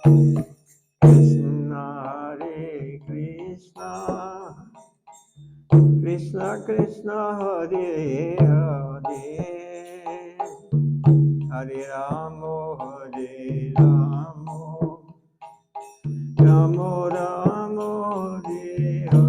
Krishna Hare Krishna, Krishna Krishna Hare Hare, Hare Ramo Hare Ramo, Ramo Ramo Hare Hare.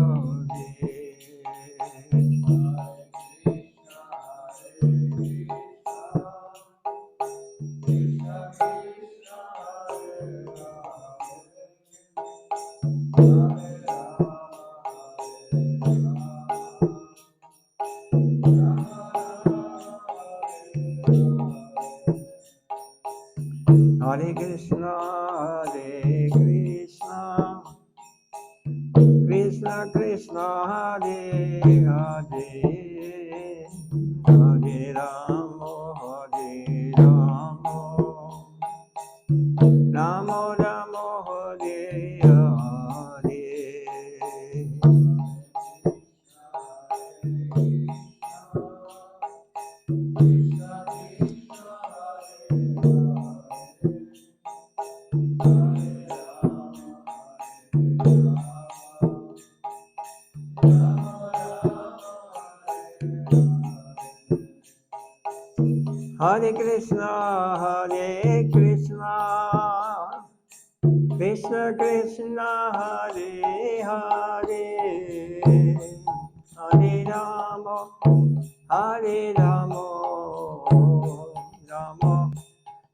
Hare Krishna, Hare Krishna, Krishna Krishna, Hare Hare, Hare Ramo, Hare Ramo, Ramo Ramo, Hare Hare. Hare Krishna, Hare Krishna, Krishna Krishna, Hare Hare, Hare Rama, Hare Rama, Rama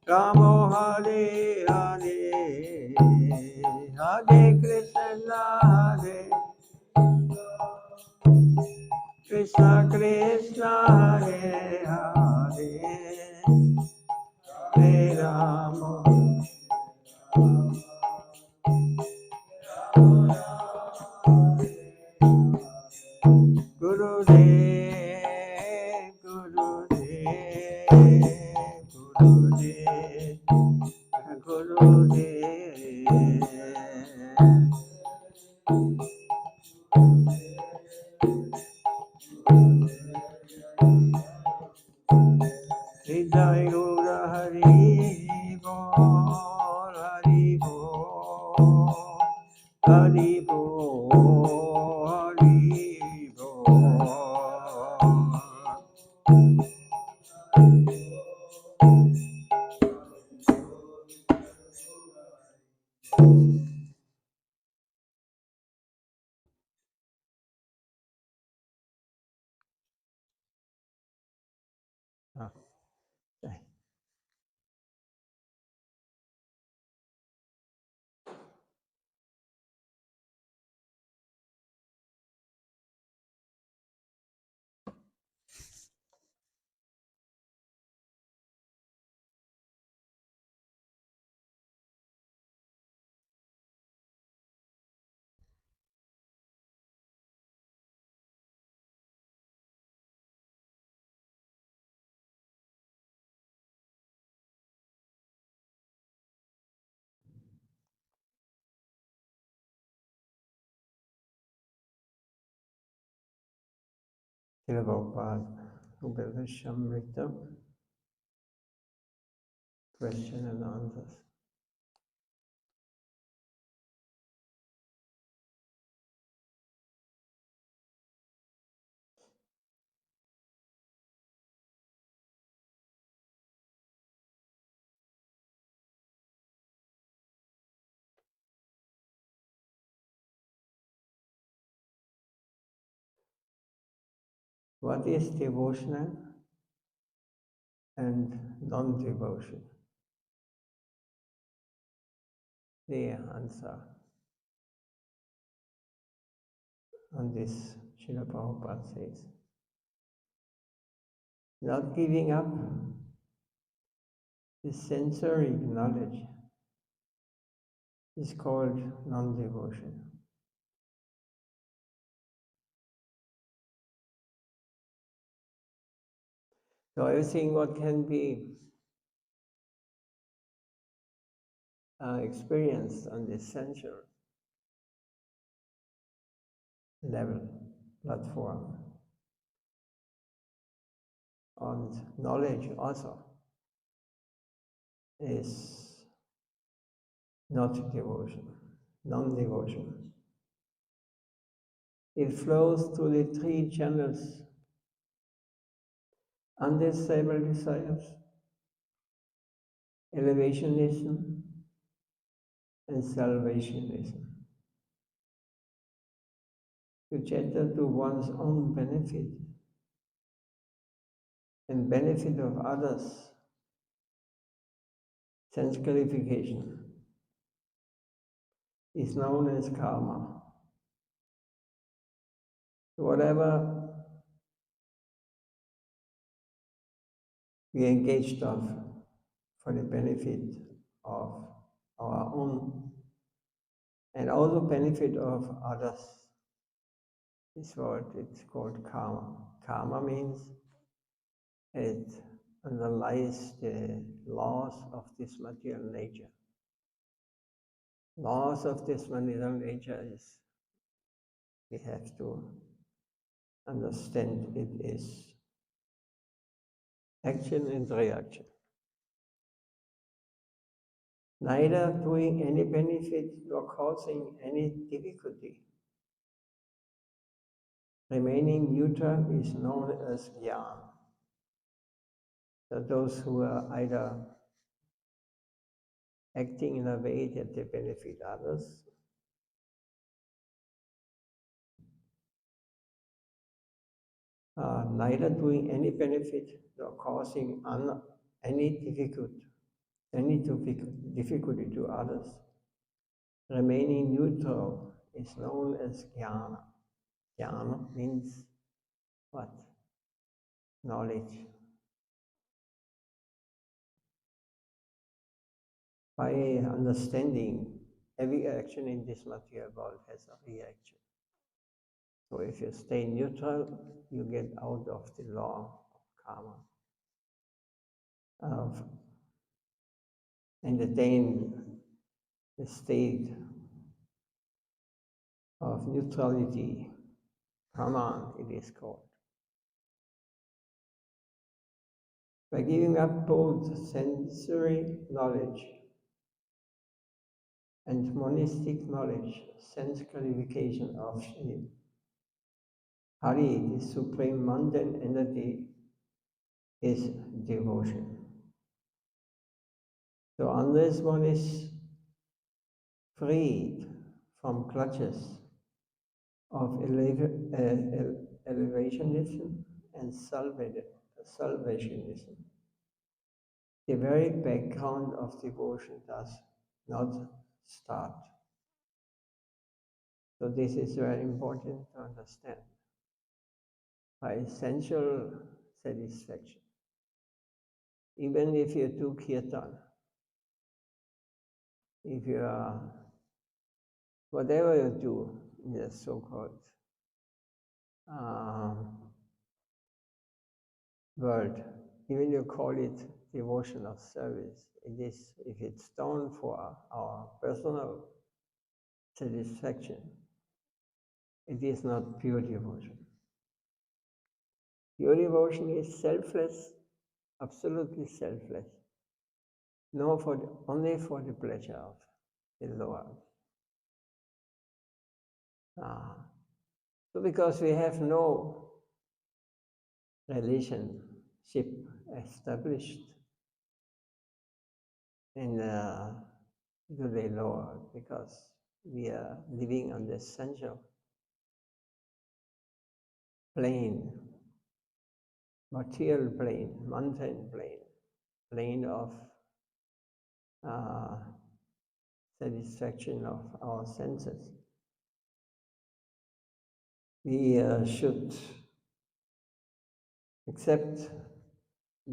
Rama, Hare Hare, Hare Krishna, Hare Krishna Krishna, Hare Hare, Hare Rama. Gurudev, Gurudev, Gurudev, Gurudev. Jai Guru Hari Bol, Hari Bol, Hari Bol, Hari Bol. Okay. Srila Prabhupada, Upavashamrita, question and answers. What is devotional and non-devotion? The answer on this, Srila Prabhupada says, not giving up the sensory knowledge is called non-devotion. So everything what can be experienced on the sensual level, platform, and knowledge also is not devotion, non-devotion. It flows through the three channels: undesirable desires, elevationism, and salvationism. To cater to one's own benefit and benefit of others, sense gratification, is known as karma. Whatever we engaged of for the benefit of our own and also benefit of others is what it's called karma. Karma means it underlies the laws of this material nature. Laws of this material nature is, we have to understand it is action and reaction. Neither doing any benefit nor causing any difficulty. Remaining neutral is known as jnana. So those who are either acting in a way that they benefit others, neither doing any benefit nor causing any difficulty to others. Remaining neutral is known as jnana. Jnana means what? Knowledge. By understanding, every action in this material world has a reaction. So if you stay neutral, you get out of the law of karma, and attain the state of neutrality. Brahman, it is called. By giving up both sensory knowledge and monistic knowledge, sense gratification of Hari, the supreme mundane entity, is devotion. So unless one is freed from clutches of elevationism and salvationism, the very background of devotion does not start. So this is very important to understand. By essential satisfaction, even if you do kirtan, if you are, whatever you do in the so-called world, even you call it devotional service, it is, if it's done for our personal satisfaction, it is not pure devotion. Pure devotion is selfless, absolutely selfless. No, only for the pleasure of the Lord. So because we have no relationship established in to the Lord, because we are living on the sensual plane, material plane, mundane plane of satisfaction of our senses. We should accept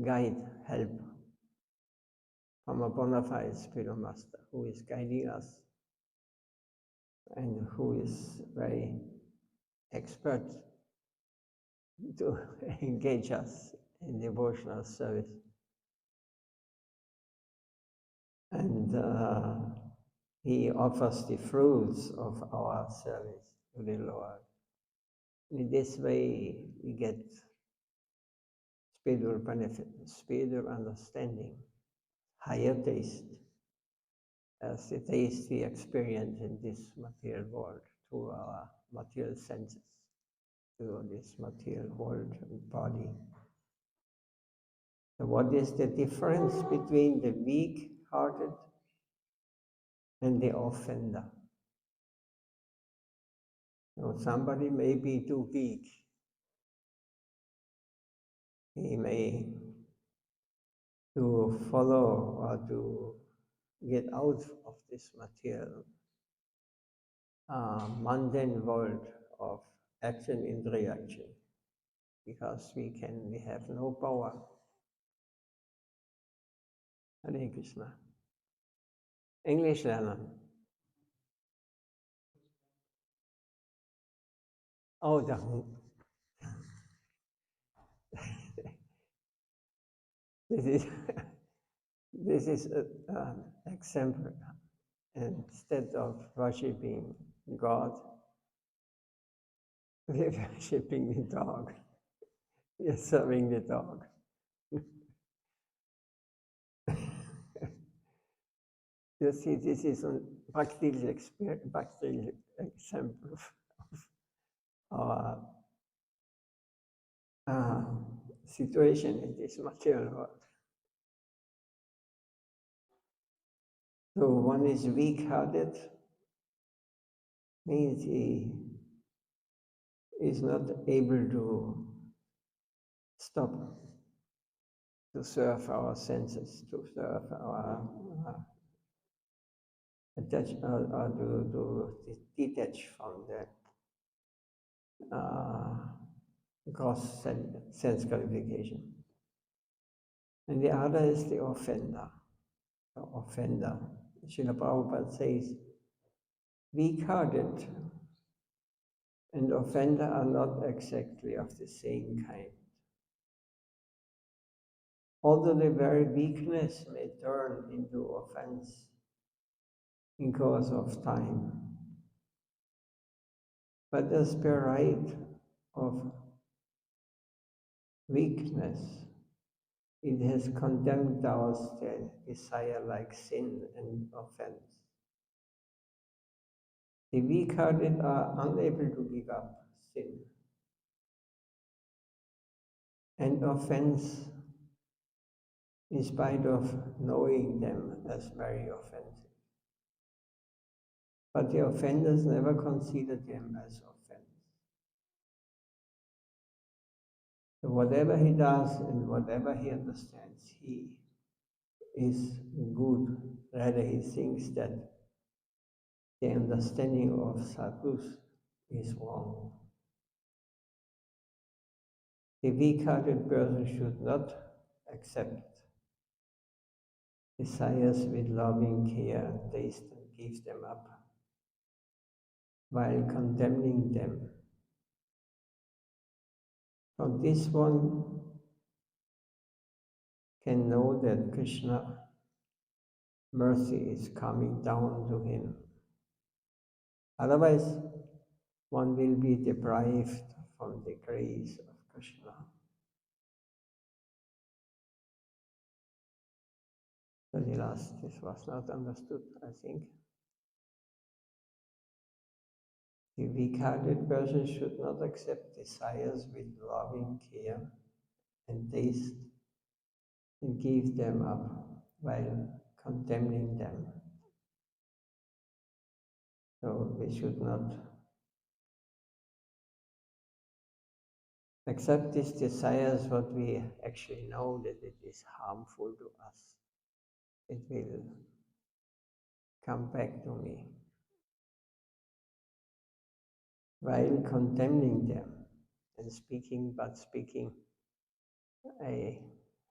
guide, help from a bona fide spiritual master who is guiding us and who is very expert to engage us in devotional service. And he offers the fruits of our service to the Lord. In this way, we get spiritual benefit, spiritual understanding, higher taste, as the taste we experience in this material world through our material senses, through this material world and body. So what is the difference between the weak-hearted and the offender? So somebody may be too weak. He may to follow or to get out of this material mundane world of action and reaction, because we have no power. Hare Krishna. English lernen. Oh, this is this is an example. Instead of worshipping God, we're worshipping the dog. We're serving the dog. You see, this is a Bhakti's example of our situation in this material world. So one is weak-hearted, means he is not able to stop to serve our senses, to serve our to detach from the gross sense gratification. And the other is the offender. The offender. Srila Prabhupada says, weak-hearted and offender are not exactly of the same kind. Although the very weakness may turn into offense in course of time, but the spirit of weakness, it has condemned our desire like sin and offense. The weak-hearted are unable to give up sin and offense in spite of knowing them as very offensive. But the offenders never consider them as offense. So whatever he does and whatever he understands, he is good. Rather, he thinks that the understanding of sadhus is wrong. The weak-hearted person should not accept desires with loving care, taste, and give them up, while condemning them. So this one can know that Krishna mercy is coming down to him. Otherwise, one will be deprived from the grace of Krishna. So this was not understood, I think. The weak-hearted person should not accept desires with loving care and taste and give them up while condemning them. So we should not accept these desires, what we actually know that it is harmful to us. It will come back to me. While condemning them and speaking, I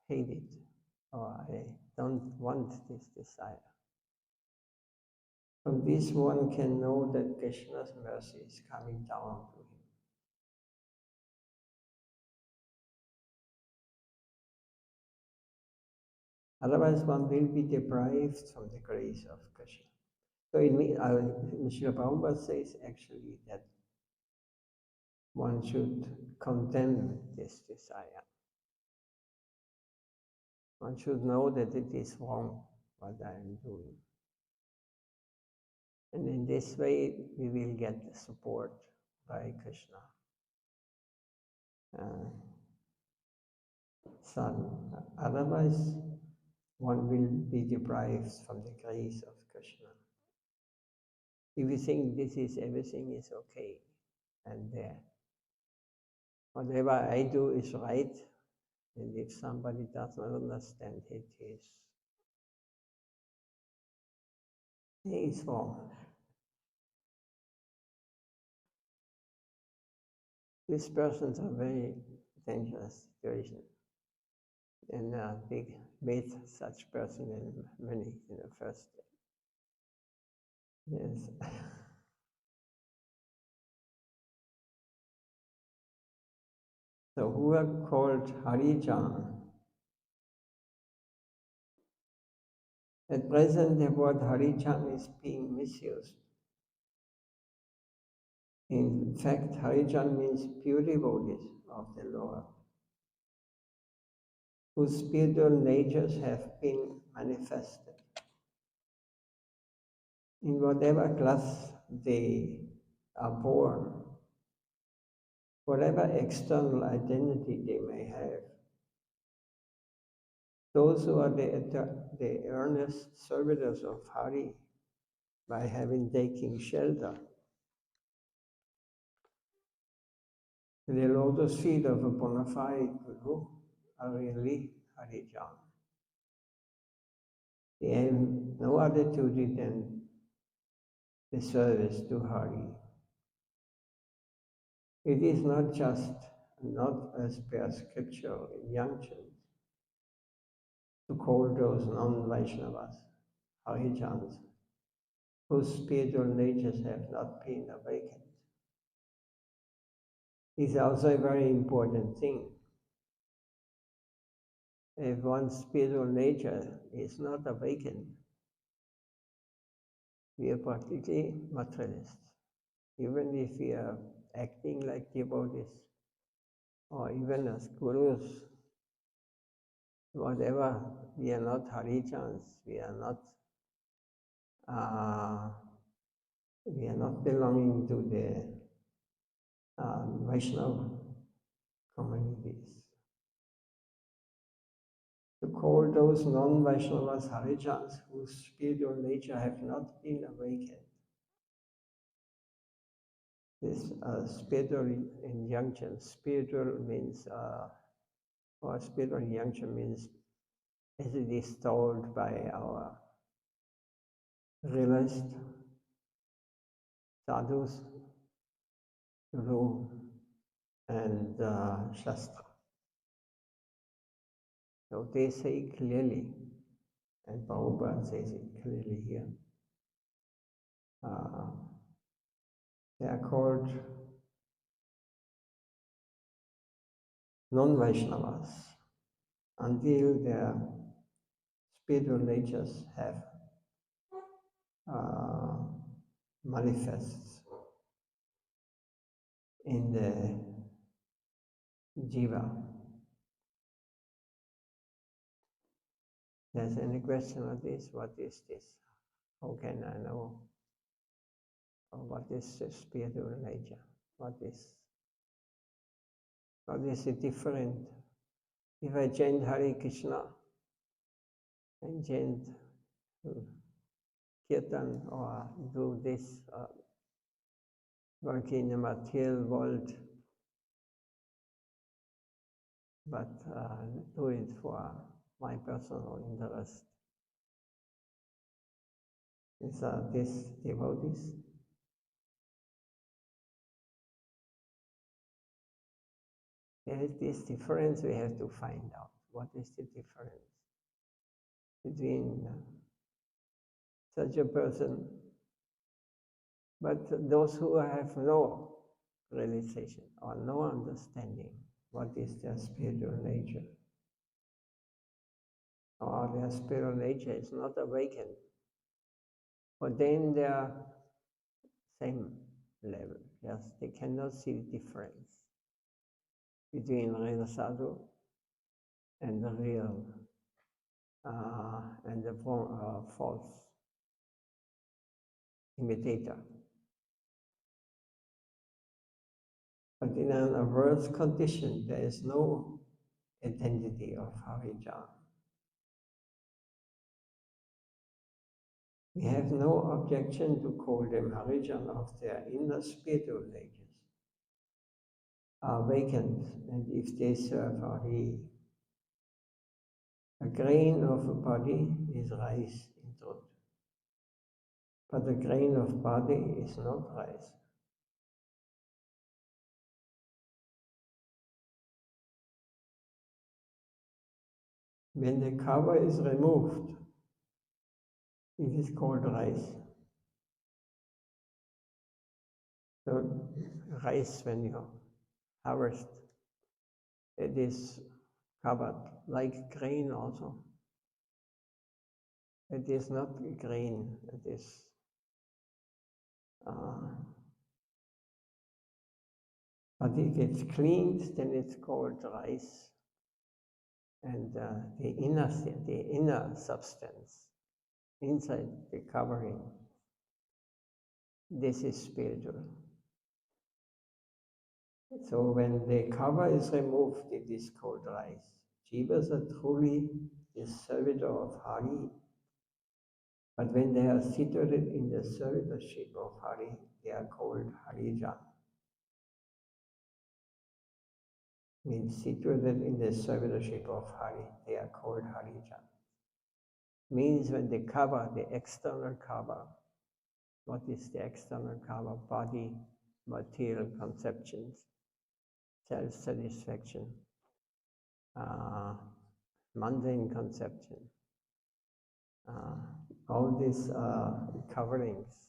hate it, or I don't want this desire. From this one can know that Krishna's mercy is coming down to him. Otherwise, one will be deprived from the grace of Krishna. So Srila Prabhupada says actually that one should condemn this desire. One should know that it is wrong what I am doing. And in this way, we will get the support by Krishna. Otherwise, one will be deprived from the grace of Krishna. If you think everything is okay, and whatever I do is right, and if somebody does not understand it, he is wrong. These persons are very dangerous situation. And we meet such person in Muni in the first day. Yes. So who are called Harijan? At present, the word Harijan is being misused. In fact, Harijan means pure devotees of the Lord, whose spiritual natures have been manifested. In whatever class they are born, whatever external identity they may have, those who are the earnest servitors of Hari, by having taken shelter the lotus feet of a bona fide Guru, are really Harijan. They have no other duty than the service to Hari. It is not as per scriptural injunctions to call those non-Vaishnavas Harijans, whose spiritual natures have not been awakened. It's also a very important thing. If one's spiritual nature is not awakened, we are practically materialists. Even if we are acting like devotees, or even as gurus, whatever, we are not Harijans, we are not belonging to the Vaishnava communities. To call those non-Vaishnavas Harijans whose spiritual nature have not been awakened. This spiritual injunction, spiritual means, or spiritual injunction means as it is told by our realized sadhus, Guru, and Shastra. So they say clearly, and Prabhupada says it clearly here. They are called non-Vaishnavas until their spiritual natures have manifests in the jiva. There's any question on this? What is this? How can I know? Or what is the spiritual nature? What is it different? If I chant Hare Krishna and chant Kirtan or do this work in the material world, but do it for my personal interest. Is this devotees? There is this difference we have to find out. What is the difference between such a person, but those who have no realization or no understanding what is their spiritual nature, or their spiritual nature is not awakened, but then they are same level. Yes, they cannot see the difference between real sadhu and the real and the false imitator. But in an averse condition, there is no identity of Harijan. We have no objection to call them Harijan of their inner spiritual natures, are awakened, and if they serve Hari. A grain of a body is rice in truth, but a grain of body is not rice. When the cover is removed, it is called rice. So rice, when you harvest, it is covered like grain also. It is not grain, it is but if it's cleaned, then it's called rice. And the inner substance inside the covering, this is spiritual. So when the cover is removed, it is called rice. Jivas are truly the servitor of Hari, but when they are situated in the servitorship of Hari, they are called Harijan. Means situated in the servitorship of Hari, they are called Harijan. Means when the cover, the external cover, what is the external cover? Body, material conceptions, self-satisfaction, mundane conception, all these coverings.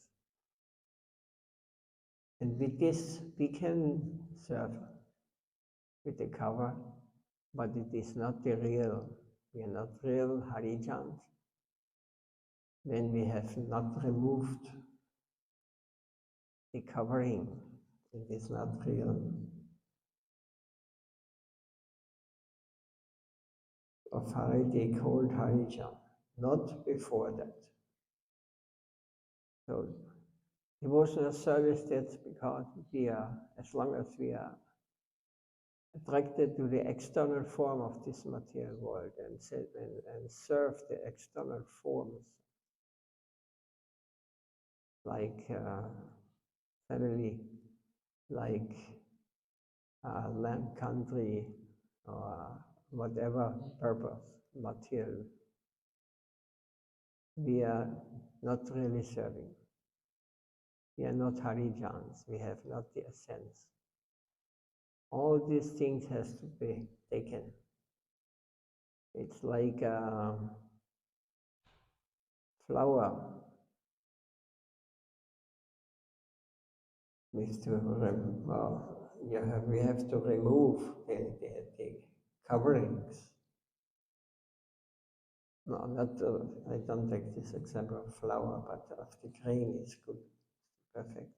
And with this, we can serve with the cover, but it is not the real. We are not real Harijans. When we have not removed the covering, it is not real. Of Hari, they called Harijan, not before that. So devotional service, that's because we are, as long as we are attracted to the external form of this material world and serve the external forms, like family, like land, country, or whatever purpose, material, we are not really serving. We are not Harijans, we have not the essence. All these things has to be taken. It's like a flower. We have to remove the coverings. No, not. I don't take this example of flower, but of the grain is good, perfect.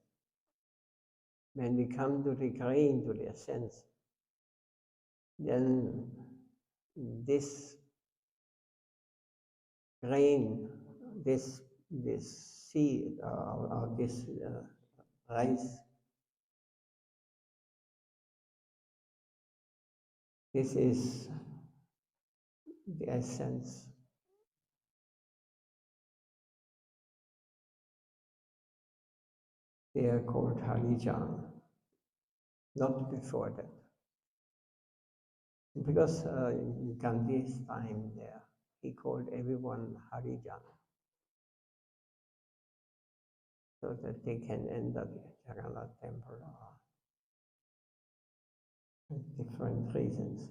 When we come to the grain, to the essence, then this grain, this seed, or this rice, this is the essence. They are called Harijan, not before that. Because in Gandhi's time there, he called everyone Harijan, so that they can enter the Jagannath temple for different reasons.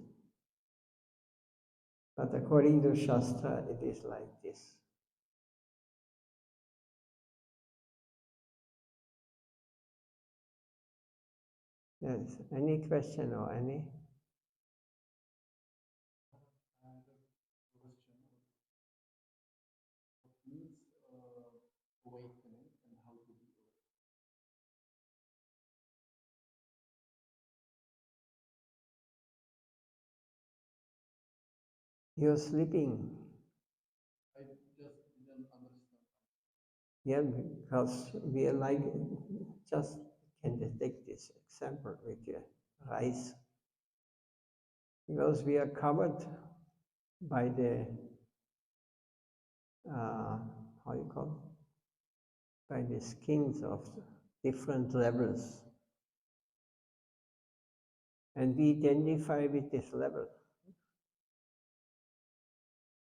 But according to Shastra, it is like this. Yes, any question or any? You're sleeping. Yeah, because we are like, just can take this example with your rice, because we are covered by the, how you call it? By the skins of different levels. And we identify with this level.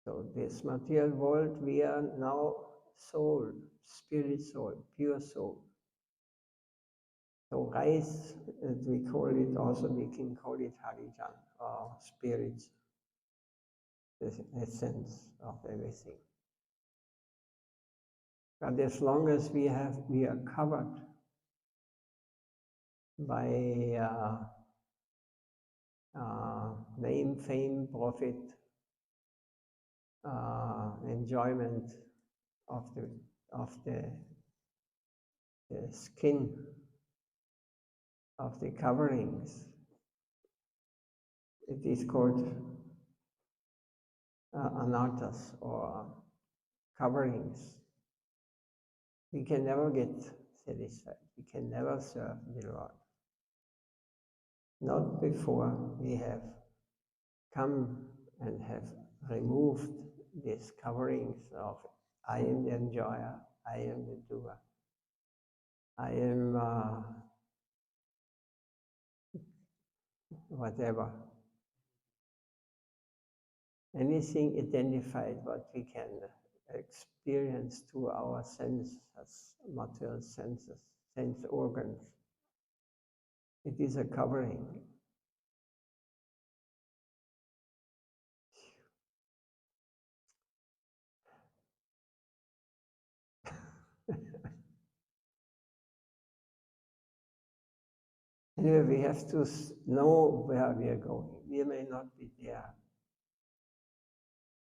So this material world, we are now soul, spirit soul, pure soul. So rice, as we call it, also we can call it Harijan, or spirit, the essence of everything. But as long as we are covered by name, fame, profit, enjoyment of the skin, of the coverings. It is called anarthas, or coverings. We can never get satisfied. We can never serve the Lord. Not before we have come and have removed these coverings of I am the enjoyer, I am the doer, I am whatever. Anything identified what we can experience through our senses, material senses, sense organs. It is a covering. Anyway, we have to know where we are going. We may not be there,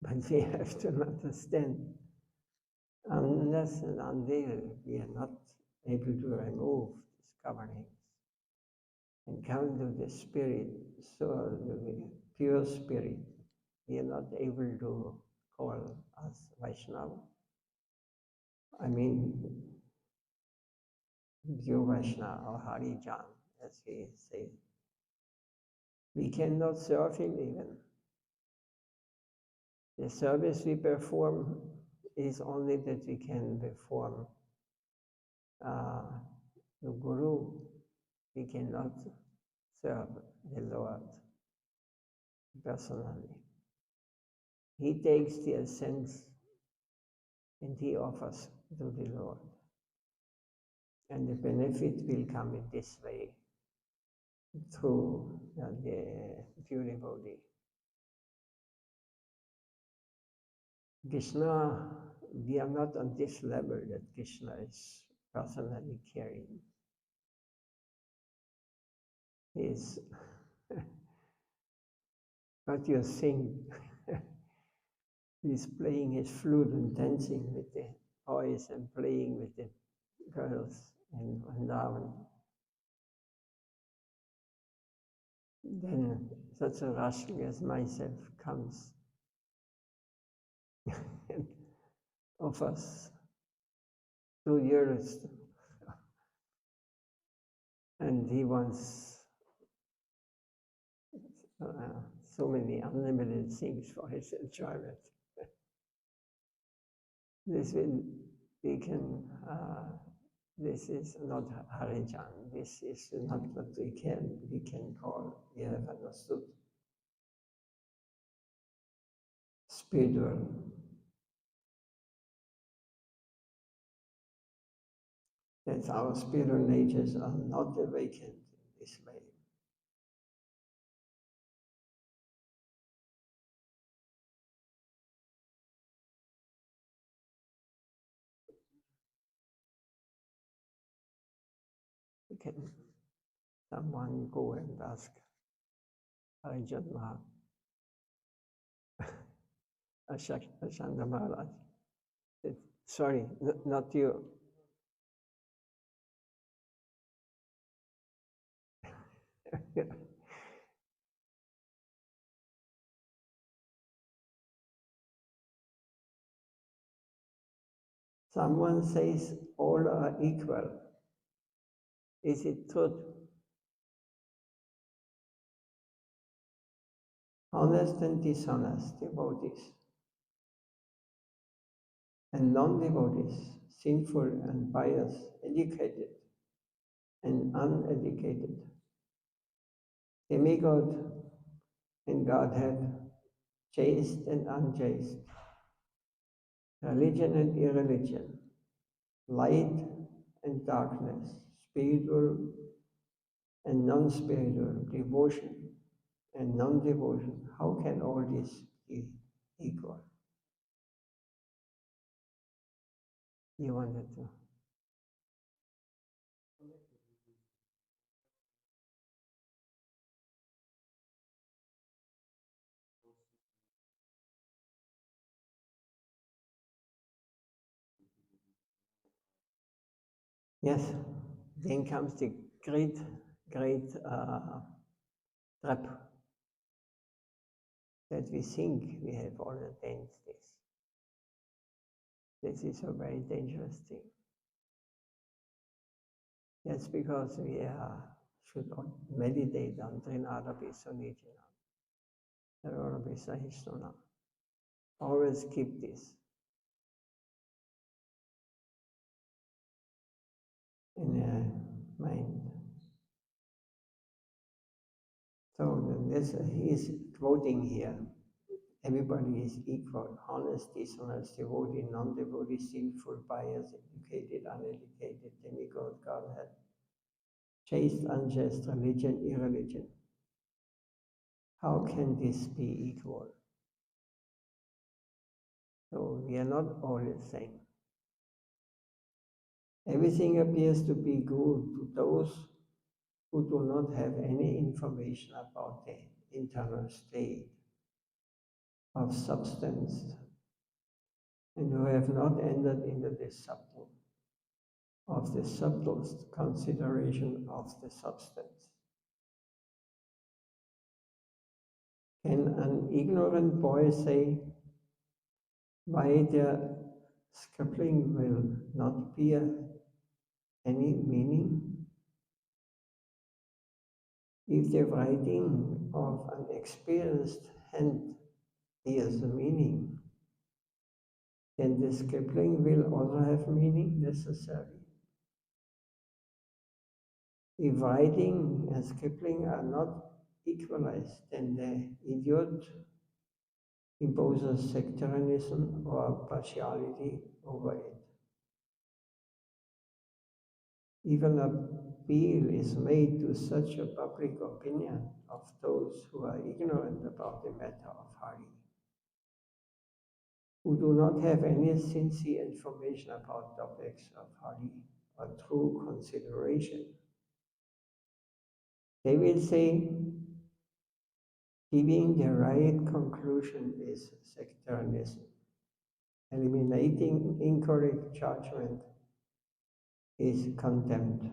but we have to understand. Unless and until we are not able to remove these coverings and come to the spirit, so the pure spirit, we are not able to call us Vaishnava. I mean, pure Vaishnava or Harijan, as we say. We cannot serve him even. The service we perform is only that we can perform the Guru. We cannot serve the Lord personally. He takes the essence and he offers to the Lord. And the benefit will come in this way, through the pure devotee. Krishna, we are not on this level that Krishna is personally carrying. He is what you think. He's playing his flute and dancing with the boys and playing with the girls in Vrindavan. Then such a rascal as myself comes and offers 2 years, and he wants so many unlimited things for his enjoyment. This will, we can, this is not Harijan, this is not what we can call, we have understood, spiritual. That our spiritual natures are not awakened in this way. Can someone go and ask Harijan Ashanda Maharaj? Sorry, not you. Someone says all are equal. Is it truth? Honest and dishonest devotees, and non-devotees, sinful and pious, educated and uneducated, demigod and Godhead, chaste and unchaste, religion and irreligion, light and darkness, spiritual and non-spiritual, devotion and non-devotion. How can all this be equal? You wanted to? Yes, then comes the great trap that we think we have all attained this. This is a very dangerous thing. That's because we should meditate on Trinada Visanijana, Sarvara Visahishnana. Always keep this in mind. So this, he is quoting here, everybody is equal, honest, dishonest, devotee, non-devotee, sinful, pious, educated, uneducated, demigod, Godhead, chaste, unchaste, religion, irreligion. How can this be equal? So we are not all the same. Everything appears to be good to those who do not have any information about the internal state of substance and who have not entered into the subtlest consideration of the substance. Can an ignorant boy say why the scribbling will not bear any meaning? If the writing of an experienced hand bears a meaning, then the scribbling will also have meaning necessary. If writing and scribbling are not equalized, then the idiot imposes sectarianism or partiality over it. Even a appeal is made to such a public opinion of those who are ignorant about the matter of Hari, who do not have any sincere information about topics of Hari or true consideration. They will say, giving the right conclusion is sectarianism. Eliminating incorrect judgment is contempt.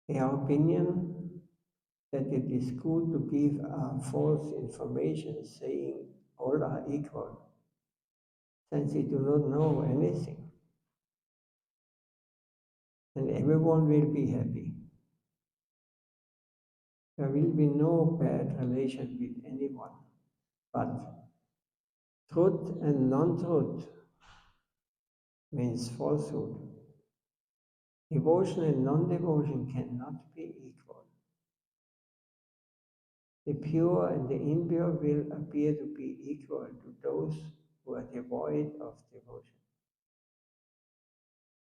Their opinion that it is good to give false information saying all are equal, since they do not know anything, and everyone will be happy. There will be no bad relation with anyone, but truth and non-truth means falsehood. Devotion and non-devotion cannot be equal. The pure and the impure will appear to be equal to those who are devoid of devotion,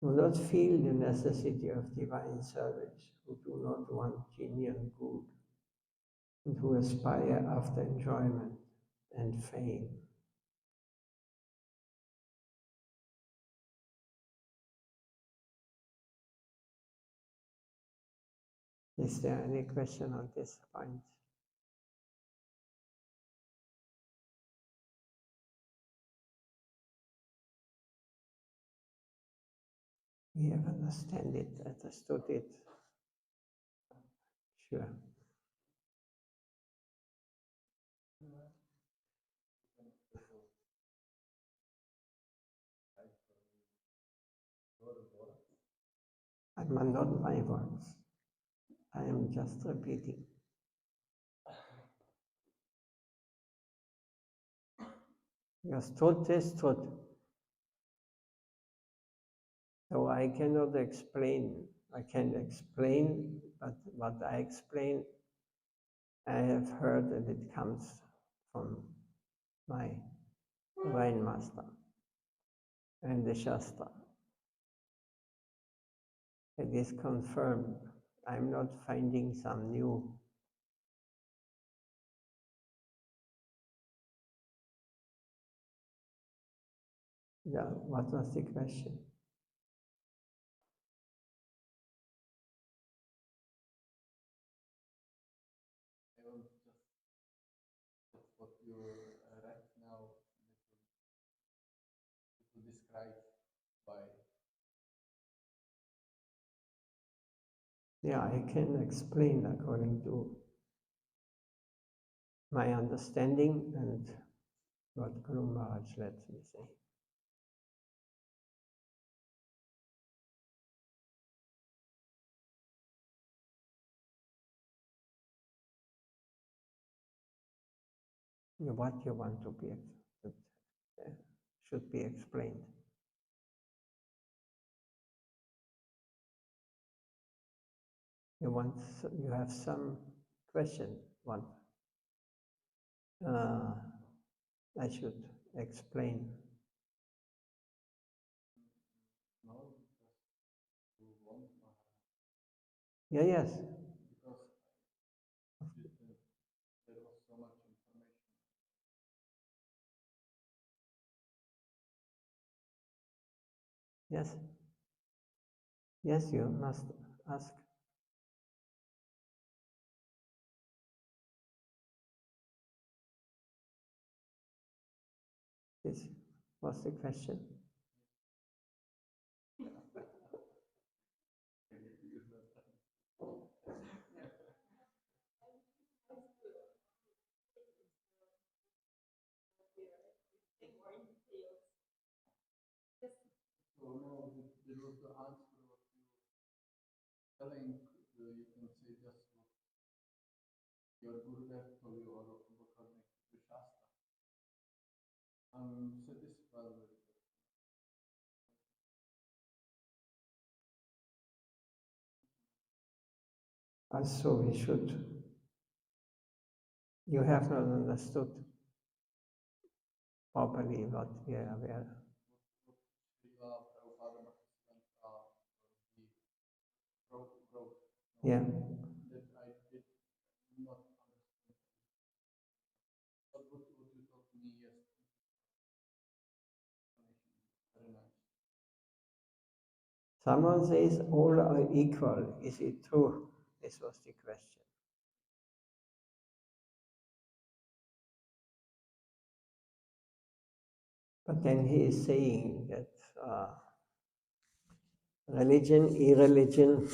who do not feel the necessity of divine service, who do not want genuine good, and who aspire after enjoyment and fame. Is there any question on this point? We have understood it. Sure. I'm not my words. I am just repeating. Because truth is truth. So I cannot explain. I can explain, but what I explain, I have heard that it comes from my divine master and the Shastra. It is confirmed. I'm not finding some new. Yeah, what was the question? That's what you read now, to describe by. Yeah, I can explain according to my understanding and what Guru Maharaj lets me say. What you want to be, that should be explained. You have some question, what I should explain. No, because you want Yeah, yes. because there was so much information. Yes. Yes, you must ask. This was the question. So no, there was the answer what you telling. You can say just what your Gurudev told you or according to Shastra. I'm satisfied with it. Also, we should. You have not understood properly what we are aware. Srila Prabhupada he wrote. Yeah. That I did not understand. But what you told me yesterday, very nice. Someone says all are equal. Is it true? This was the question. But then he is saying that religion, irreligion,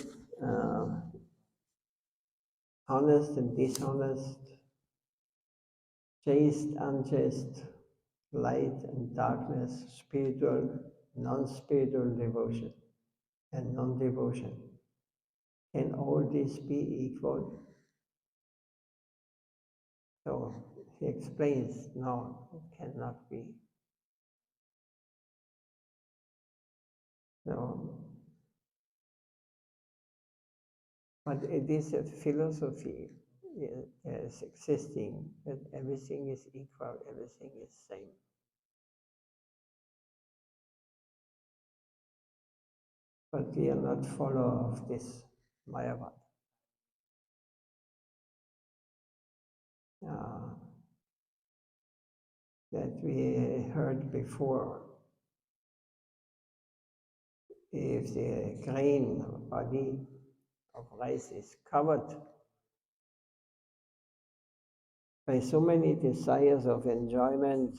honest and dishonest, chaste, unchaste, light and darkness, spiritual, non-spiritual devotion, and non-devotion. Can all these be equal? So he explains, no, it cannot be. No. But it is a philosophy is existing that everything is equal, everything is same. But we are not follower of this Mayavad. That we heard before. If the grain or body of rice is covered by so many desires of enjoyment,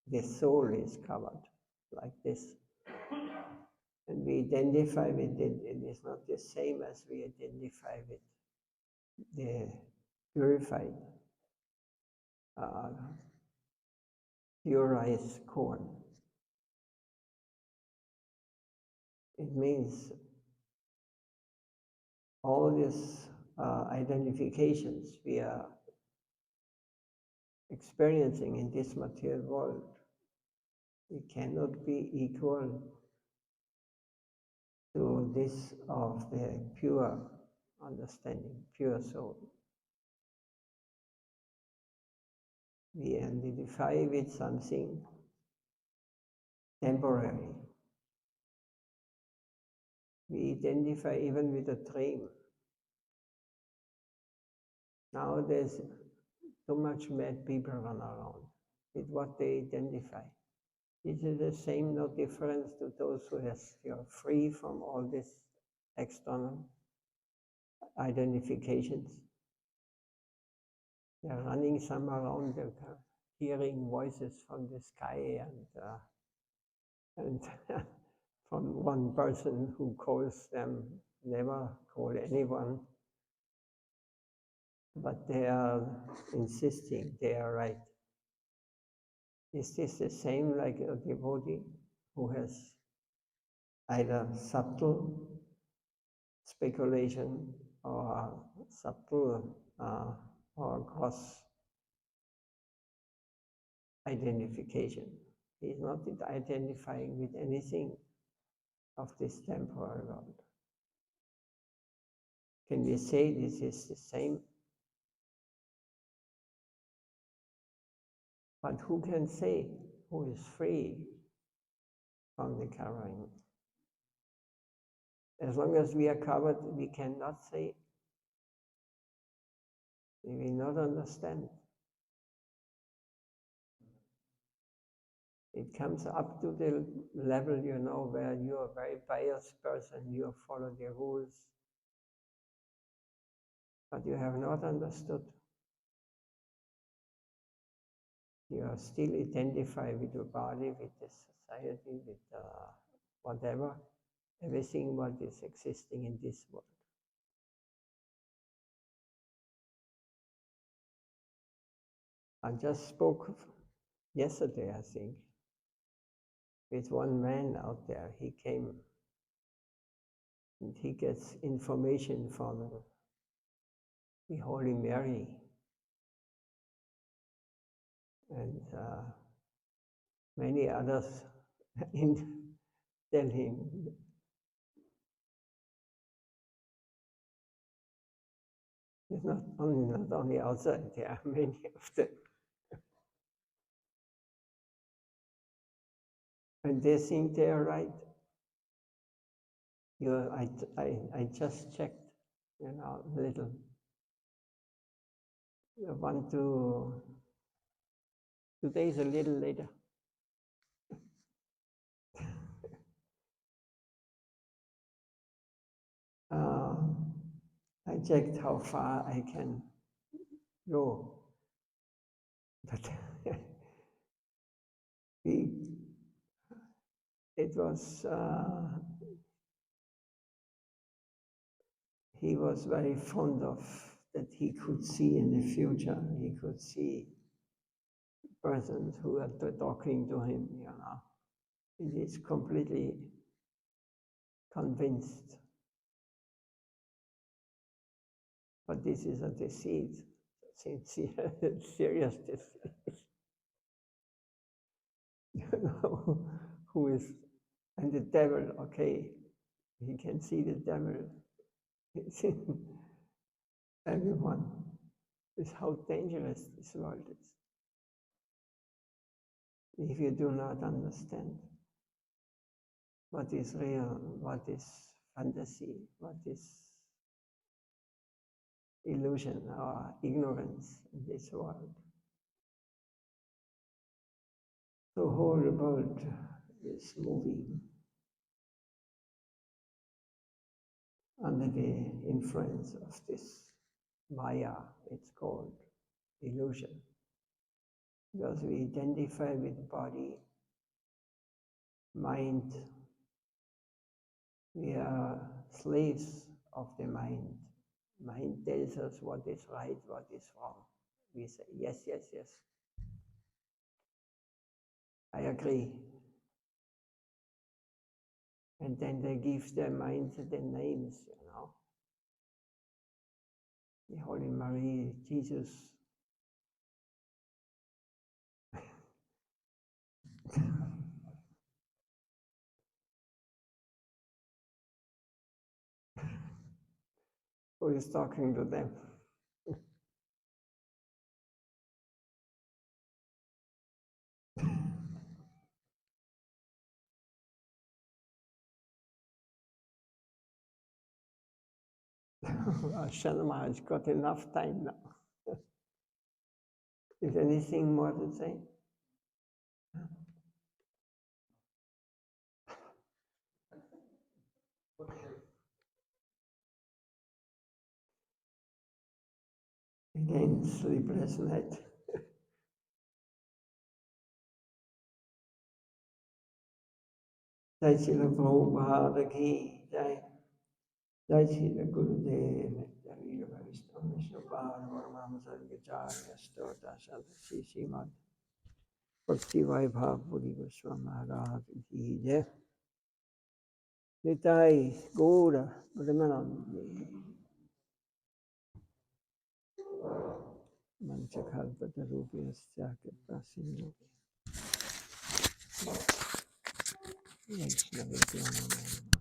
the soul is covered like this. And we identify with it, it is not the same as we identify with the purified, pure rice corn. It means all these identifications we are experiencing in this material world, it cannot be equal to this of the pure understanding, pure soul. We identify with something temporary. We identify even with a dream. Now there's too much mad people run around with what they identify. This is the same, no difference to those who are free from all these external identifications. They're running some around, they're hearing voices from the sky and from one person who calls them, never call anyone, but they are insisting they are right. Is this the same like a devotee who has either subtle speculation or subtle or gross identification? He is not identifying with anything of this temporal world. Can we say this is the same? But who can say who is free from the covering? As long as we are covered, we cannot say. We will not understand. It comes up to the level, where you are a very pious person, you follow the rules, but you have not understood. You are still identified with your body, with the society, with whatever, everything what is existing in this world. I just spoke yesterday, I think, with one man out there. He came and he gets information from the Holy Mary. And many others tell him, it's not only outside, there are many of them. And they think they are right. I just checked, a little. Today is a little later. I checked how far I can go. But he was very fond of that he could see in the future. He could see persons who are talking to him, He is completely convinced. But this is a deceit, serious deceit. Who is, and the devil, okay, he can see the devil. It's in everyone. It's how dangerous this world is. If you do not understand what is real, what is fantasy, what is illusion or ignorance in this world. The whole world is moving under the influence of this Maya, it's called illusion. Because we identify with body, mind. We are slaves of the mind. Mind tells us what is right, what is wrong. We say, yes, yes, yes. I agree. And then they give their mind the names, the Holy Mary, Jesus. Who is talking to them? Shanna Maharaj got enough time now. Is there anything more to say? Again, sleepless night. Jai Srila Prabhupada ki Jai. Jai Srila Gurudev. Jai Srila Vishnu Pada Varamam Sargacharya Stota Sadhasi Srimad. Bhakti Vaibhav Puri Goswami Maharaj ki Jai. Nitai Gaura Brahmanandi. Manchakalpata Rupiyasya Kripasindu. Vaishnava Jnana